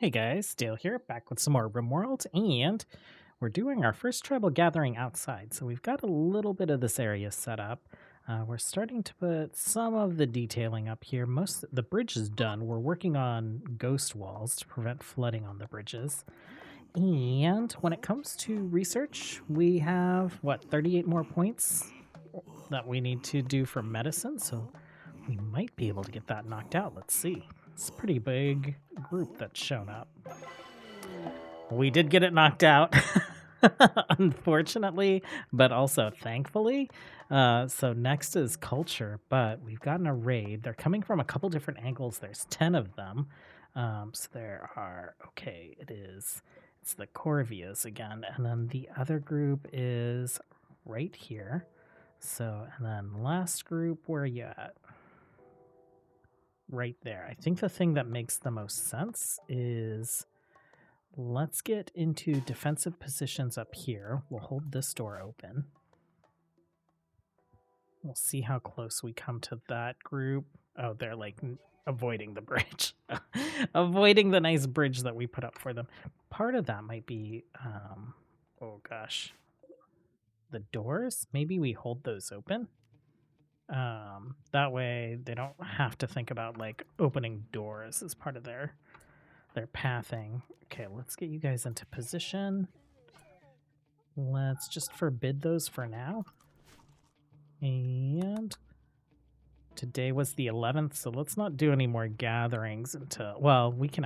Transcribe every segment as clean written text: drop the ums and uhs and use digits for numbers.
Hey guys, Dale here, back with some more RimWorld, and we're doing our first tribal gathering outside. So we've got a little bit of this area set up. We're starting to put some of the detailing up here. Most the bridge is done. We're working on ghost walls to prevent flooding on the bridges. And when it comes to research, we have what 38 more points that we need to do for medicine. So we might be able to get that knocked out. Let's see. It's a pretty big group that's shown up. We did get it knocked out, unfortunately, but also thankfully. So next is culture, but we've gotten a raid. They're coming from a couple different angles. There's 10 of them. So there are, okay, it's the Corvias again. And then the other group is right here. So, and then last group, where are you at? Right there. I think the thing that makes the most sense is let's get into defensive positions up here. We'll hold this door open. We'll see how close we come to that group. Oh, they're like avoiding the bridge. Avoiding the nice bridge that we put up for them. Part of that might be, oh gosh, the doors. Maybe we hold those open. That way they don't have to think about like opening doors as part of their pathing. Okay, let's get you guys into position. Let's just forbid those for now. And today was the 11th, so let's not do any more gatherings until, well, we can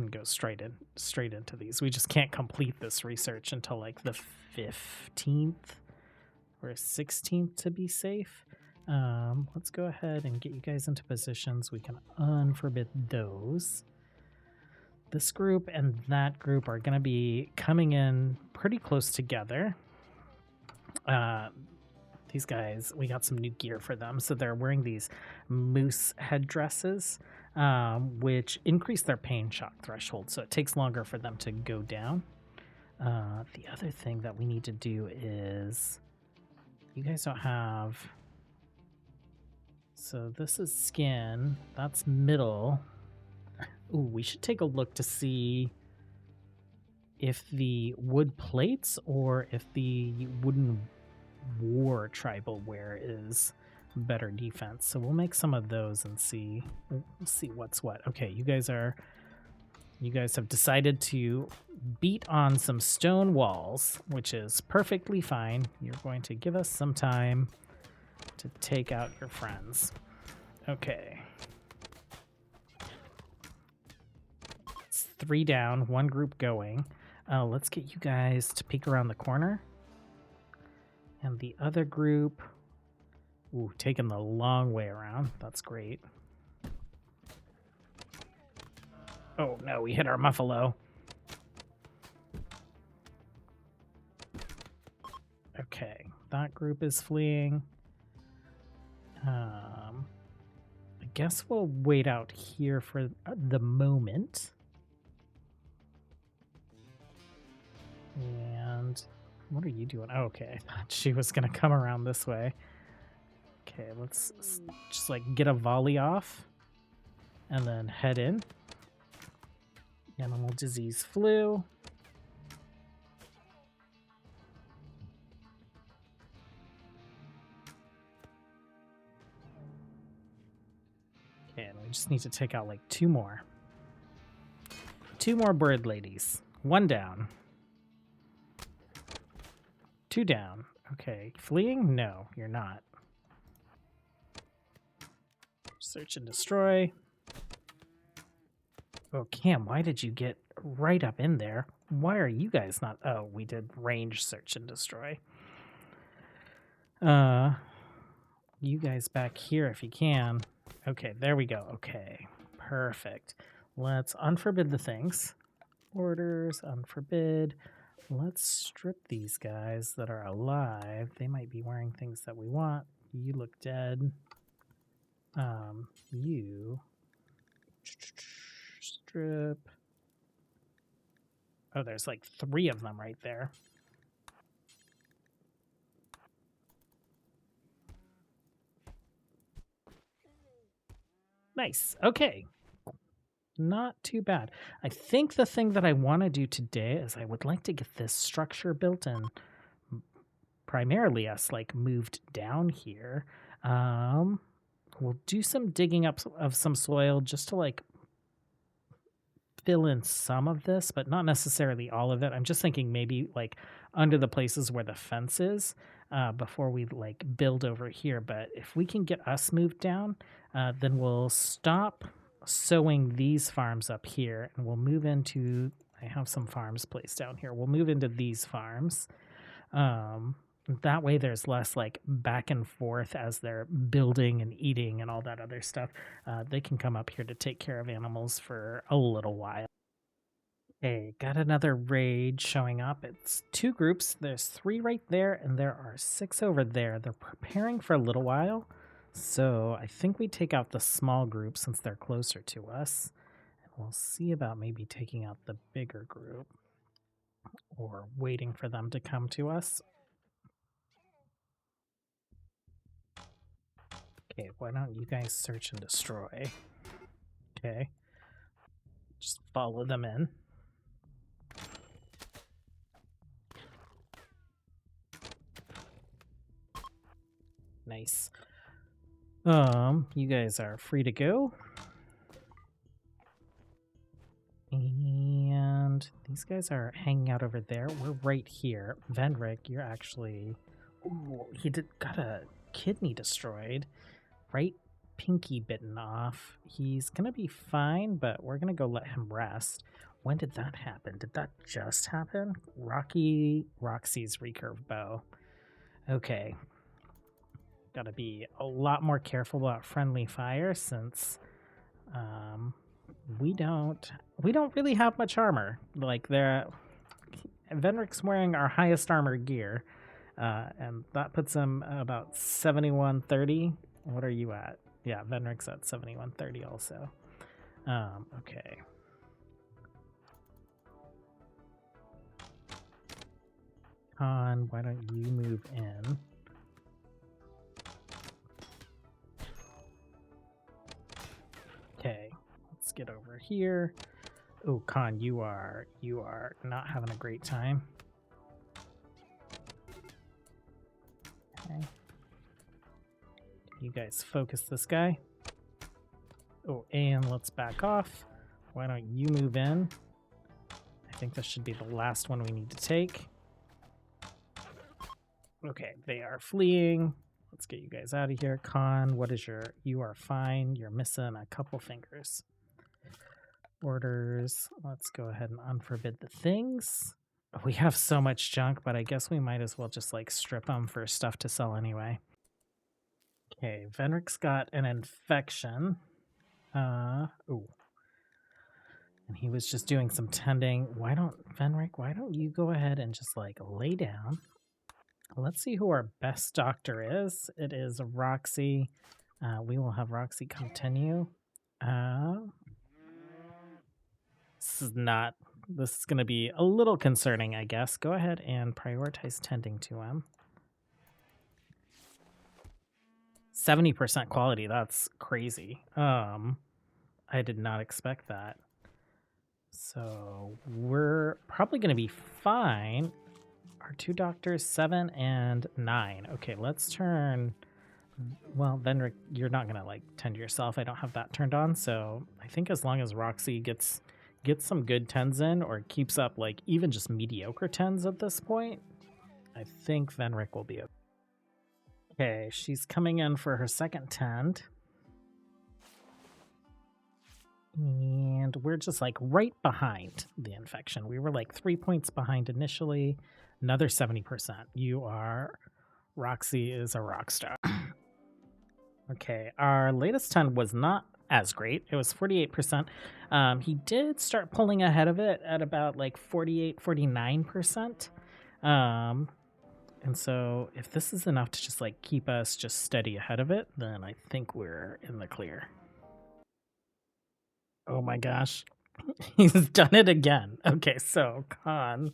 go straight into these. We just can't complete this research until like the 15th or 16th to be safe. Let's go ahead and get you guys into positions. We can unforbid those. This group and that group are going to be coming in pretty close together. These guys, we got some new gear for them. So they're wearing these moose headdresses, which increase their pain shock threshold. So it takes longer for them to go down. The other thing that we need to do is, you guys don't have, so this is skin, that's middle. Ooh, we should take a look to see if the wood plates or if the wooden war tribal wear is better defense. So we'll make some of those and see. We'll see what's what. Okay, you guys have decided to beat on some stone walls, which is perfectly fine. You're going to give us some time to take out your friends. Okay. It's 3 down, 1 group going. Let's get you guys to peek around the corner. And the other group, ooh, taking the long way around. That's great. Oh no, we hit our Muffalo. Okay, that group is fleeing. I guess we'll wait out here for the moment. And what are you doing? Oh, okay, I thought she was gonna come around this way. Okay, let's just like get a volley off and then head in. Animal disease flu. Okay, and we just need to take out like 2 more. 2 more bird ladies. 1 down. 2 down. Okay, fleeing? No, you're not. Search and destroy. Oh, Cam, why did you get right up in there? Why are you guys not? Oh, we did range search and destroy. You guys back here if you can. Okay, there we go. Okay, perfect. Let's unforbid the things. Orders, unforbid. Let's strip these guys that are alive. They might be wearing things that we want. You look dead. You strip. Oh, there's like 3 of them right there. Nice. Okay. not too bad. I think the thing that I want to do today is I would like to get this structure built and primarily us like moved down here. Um, we'll do some digging up of some soil just to like fill in some of this, but not necessarily all of it. I'm just thinking maybe like under the places where the fence is before we like build over here. But if we can get us moved down, then we'll stop sowing these farms up here and we'll move into, I have some farms placed down here. We'll move into these farms. That way there's less like back and forth as they're building and eating and all that other stuff. They can come up here to take care of animals for a little while. Okay, got another raid showing up. It's 2 groups. There's 3 right there, and there are 6 over there. They're preparing for a little while. So I think we take out the small group since they're closer to us. And we'll see about maybe taking out the bigger group or waiting for them to come to us. Okay, why don't you guys search and destroy? Okay. Just follow them in. Nice. You guys are free to go. And these guys are hanging out over there. We're right here. Vendrick, you're actually... Ooh, got a kidney destroyed. Right pinky bitten off. He's gonna be fine, but we're gonna go let him rest. When did that happen? Did that just happen? Roxy's recurve bow. Okay. Gotta be a lot more careful about friendly fire since we don't really have much armor. Like Venrick's wearing our highest armor gear, and that puts him about 7130. What are you at? Yeah, Venrick's at 7130 also. Okay. Khan, why don't you move in? Okay, let's get over here. Oh, Khan, you are not having a great time. Okay. You guys focus this guy. Oh, and let's back off. Why don't you move in? I think this should be the last one we need to take. Okay, they are fleeing. Let's get you guys out of here. Khan, what is you are fine. You're missing a couple fingers. Orders. Let's go ahead and unforbid the things. We have so much junk, but I guess we might as well just like strip them for stuff to sell anyway. Okay, Venrick's got an infection. Ooh. And he was just doing some tending. Venrick, why don't you go ahead and just like lay down? Let's see who our best doctor is. It is Roxy. We will have Roxy continue. This is going to be a little concerning, I guess. Go ahead and prioritize tending to him. 70% quality. That's crazy. I did not expect that. So we're probably going to be fine. Our 2 doctors, 7 and 9. Okay, let's turn... Well, Venrick, you're not going to like tend yourself. I don't have that turned on. So I think as long as Roxy gets some good tens in or keeps up like even just mediocre tens at this point, I think Venrick will be okay. Okay, she's coming in for her second tend. And we're just like right behind the infection. We were like 3 points behind initially. Another 70%. Roxy is a rock star. Okay, our latest tend was not as great. It was 48%. He did start pulling ahead of it at about like 48, 49%. And so if this is enough to just like keep us just steady ahead of it, then I think we're in the clear. Oh my gosh. He's done it again. Okay, so Khan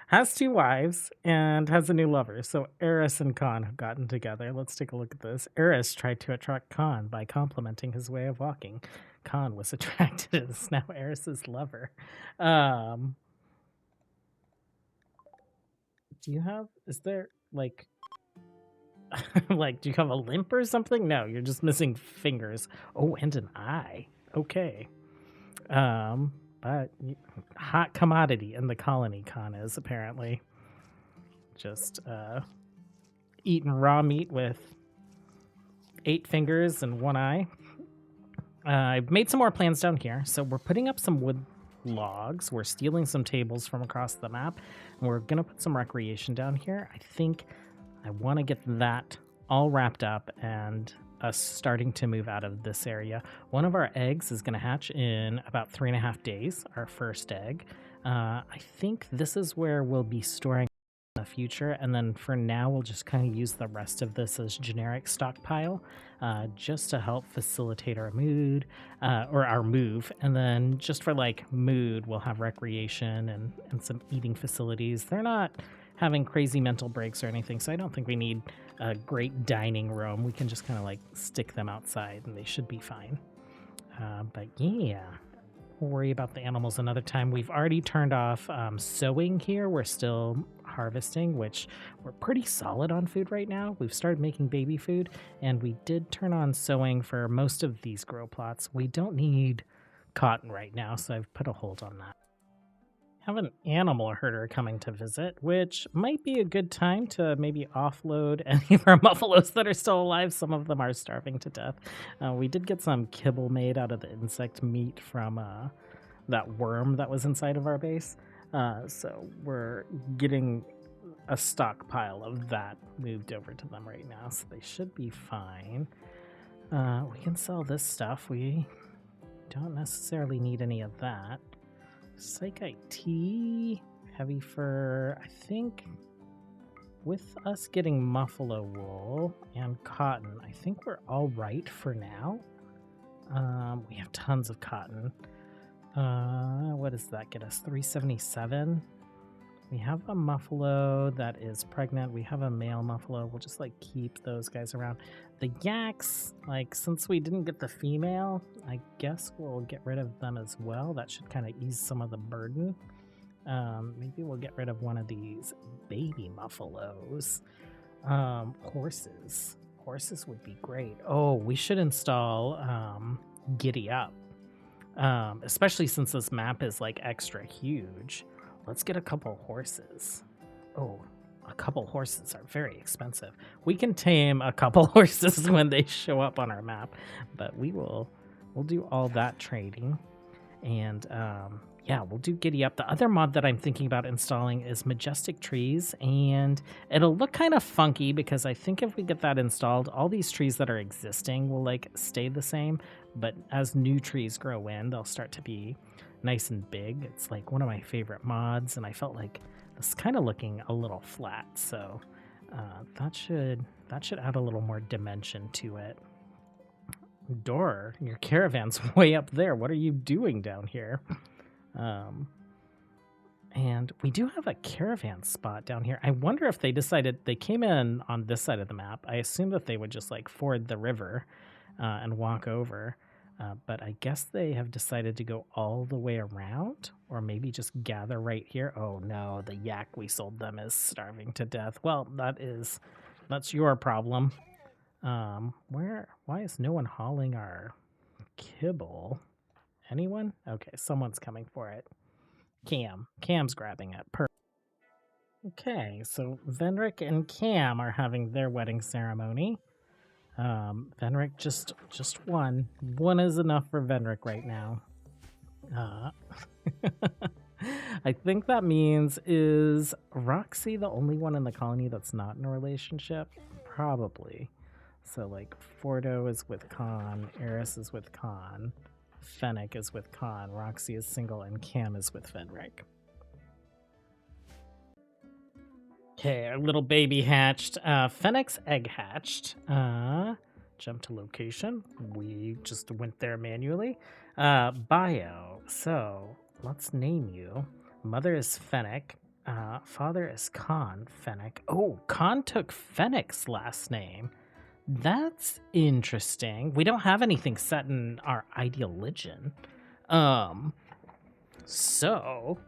has 2 wives and has a new lover. So Eris and Khan have gotten together. Let's take a look at this. Eris tried to attract Khan by complimenting his way of walking. Khan was attracted and is now Eris's lover. Um, is there like, like, do you have a limp or something? No, you're just missing fingers. Oh, and an eye. Okay. But hot commodity in the colony, Khan is apparently just eating raw meat with 8 fingers and 1 eye. I've made some more plans down here. So we're putting up some wood logs. We're stealing some tables from across the map. And we're going to put some recreation down here. I think I want to get that all wrapped up and us starting to move out of this area. One of our eggs is going to hatch in about 3.5 days, our first egg. I think this is where we'll be storing in the future, and then for now we'll just kind of use the rest of this as generic stockpile, just to help facilitate our mood or our move. And then just for like mood, we'll have recreation and some eating facilities. They're not having crazy mental breaks or anything, so I don't think we need a great dining room. We can just kind of like stick them outside and they should be fine. But yeah, we'll worry about the animals another time. We've already turned off sowing here. We're still harvesting, which we're pretty solid on food right now. We've started making baby food, and we did turn on sowing for most of these grow plots. We don't need cotton right now, so I've put a hold on that. Have an animal herder coming to visit, which might be a good time to maybe offload any of our buffaloes that are still alive. Some of them are starving to death. We did get some kibble made out of the insect meat from that worm that was inside of our base. So we're getting a stockpile of that moved over to them right now, so they should be fine. We can sell this stuff. We don't necessarily need any of that. Psychite tea, heavy fur. I think with us getting muffalo wool and cotton, I think we're all right for now. We have tons of cotton. What does that get us? 377. We have a muffalo that is pregnant. We have a male muffalo. We'll just like keep those guys around. The yaks, like since we didn't get the female, I guess we'll get rid of them as well. That should kind of ease some of the burden. Maybe we'll get rid of one of these baby muffalos. Horses. Horses would be great. Oh, we should install Giddy Up. Especially since this map is like extra huge. Let's get a couple horses. Oh, a couple horses are very expensive. We can tame a couple horses when they show up on our map, but we'll do all that trading. And yeah, we'll do Giddy Up. The other mod that I'm thinking about installing is Majestic Trees, and it'll look kind of funky because I think if we get that installed, all these trees that are existing will like stay the same, but as new trees grow in, they'll start to be nice and big. It's like one of my favorite mods, and I felt like this kind of looking a little flat, so that should add a little more dimension to it. Door, your caravan's way up there. What are you doing down here? And we do have a caravan spot down here. I wonder if they decided they came in on this side of the map. I assumed that they would just like ford the river and walk over. But I guess they have decided to go all the way around, or maybe just gather right here. Oh no, the yak we sold them is starving to death. Well, that's your problem. Why is no one hauling our kibble? Anyone? Okay, someone's coming for it. Cam's grabbing it. Okay, so Venric and Cam are having their wedding ceremony. Venric just one. One is enough for Venric right now. I think that means, is Roxy the only one in the colony that's not in a relationship? Probably. So like Fordo is with Khan, Eris is with Khan, Fennec is with Khan, Roxy is single, and Cam is with Venric. Okay, our little baby hatched. Fennec's egg hatched. Jump to location. We just went there manually. Bio. So let's name you. Mother is Fennec. Father is Khan. Fennec. Oh, Khan took Fennec's last name. That's interesting. We don't have anything set in our ideal religion. Um, so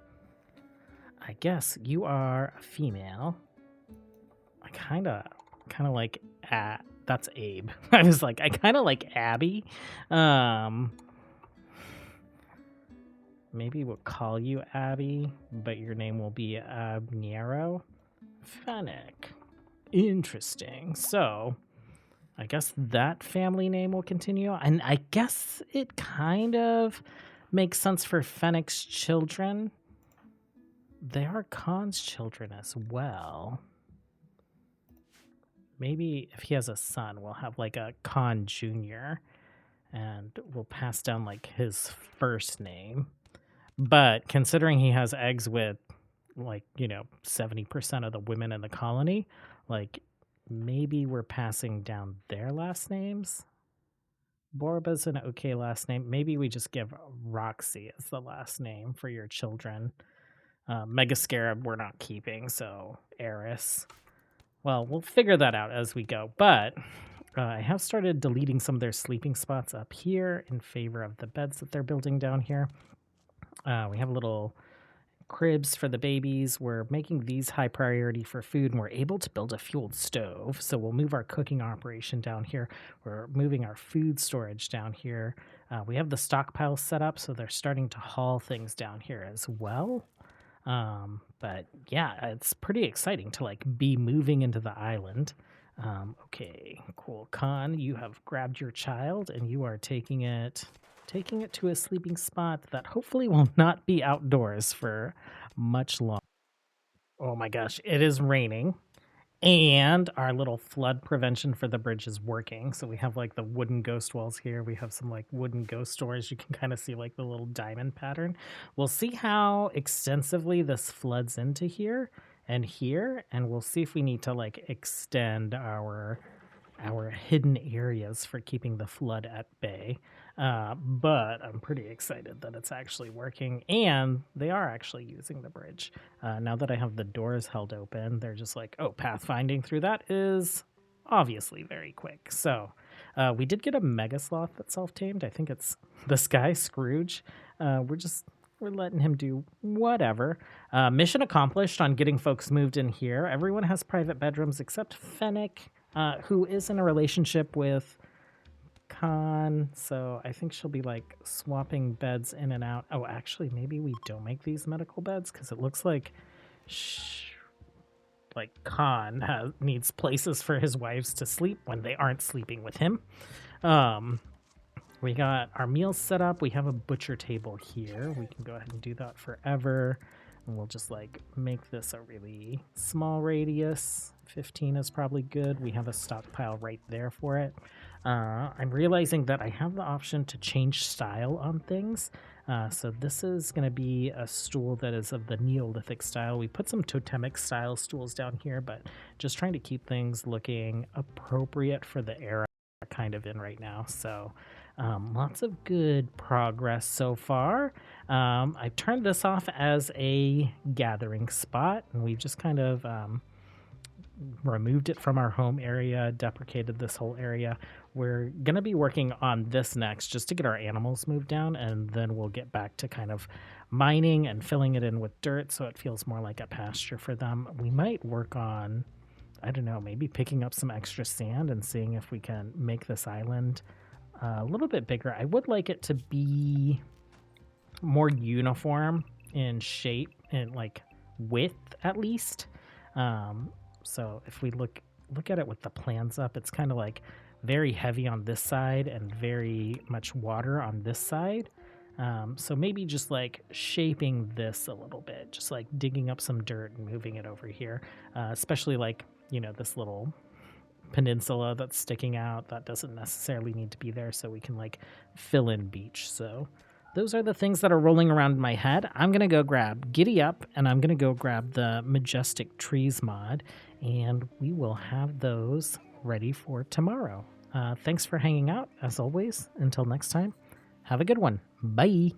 I guess you are a female. I kind of like that's Abe. I was like, I kind of like Abby. Um, maybe we'll call you Abby, but your name will be Abnero. Fennec. Interesting. So I guess that family name will continue. And I guess it kind of makes sense for Fennec's children. They are Khan's children as well. Maybe if he has a son, we'll have like a Khan Jr. and we'll pass down like his first name. But considering he has eggs with like, 70% of the women in the colony, like maybe we're passing down their last names. Borba's an okay last name. Maybe we just give Roxy as the last name for your children. Mega Scarab we're not keeping, so Eris. Well, we'll figure that out as we go. But I have started deleting some of their sleeping spots up here in favor of the beds that they're building down here. We have little cribs for the babies. We're making these high priority for food, and we're able to build a fueled stove. So we'll move our cooking operation down here. We're moving our food storage down here. We have the stockpile set up, so they're starting to haul things down here as well. But yeah, it's pretty exciting to like be moving into the island. Okay, cool. Khan, you have grabbed your child and you are taking it to a sleeping spot that hopefully will not be outdoors for much longer. Oh my gosh, it is raining. And our little flood prevention for the bridge is working. So we have like the wooden ghost walls here. We have some like wooden ghost doors. You can kind of see like the little diamond pattern. We'll see how extensively this floods into here, and we'll see if we need to like extend our hidden areas for keeping the flood at bay. But I'm pretty excited that it's actually working, and they are actually using the bridge. Now that I have the doors held open, they're just like, oh, pathfinding through that is obviously very quick. So we did get a mega sloth that's self-tamed. I think it's this guy, Scrooge. We're letting him do whatever. Mission accomplished on getting folks moved in here. Everyone has private bedrooms except Fennec, who is in a relationship with Khan, so I think she'll be like swapping beds in and out. Oh, actually, maybe we don't make these medical beds because it looks like Khan needs places for his wives to sleep when they aren't sleeping with him. We got our meals set up. We have a butcher table here. We can go ahead and do that forever. And we'll just like make this a really small radius. 15 is probably good. We have a stockpile right there for it. I'm realizing that I have the option to change style on things. So this is going to be a stool that is of the Neolithic style. We put some totemic style stools down here, but just trying to keep things looking appropriate for the era we're kind of in right now. So lots of good progress so far. I've turned this off as a gathering spot, and we've just kind of removed it from our home area, deprecated this whole area. We're going to be working on this next just to get our animals moved down, and then we'll get back to kind of mining and filling it in with dirt so it feels more like a pasture for them. We might work on, I don't know, maybe picking up some extra sand and seeing if we can make this island a little bit bigger. I would like it to be more uniform in shape and like width at least. So if we look at it with the plans up, it's kind of like very heavy on this side and very much water on this side. So maybe just like shaping this a little bit, just like digging up some dirt and moving it over here, especially like, this little peninsula that's sticking out that doesn't necessarily need to be there, so we can like fill in beach. So those are the things that are rolling around in my head. I'm going to go grab Giddy Up, and I'm going to go grab the Majestic Trees mod, and we will have those ready for tomorrow. Thanks for hanging out, as always. Until next time, have a good one. Bye.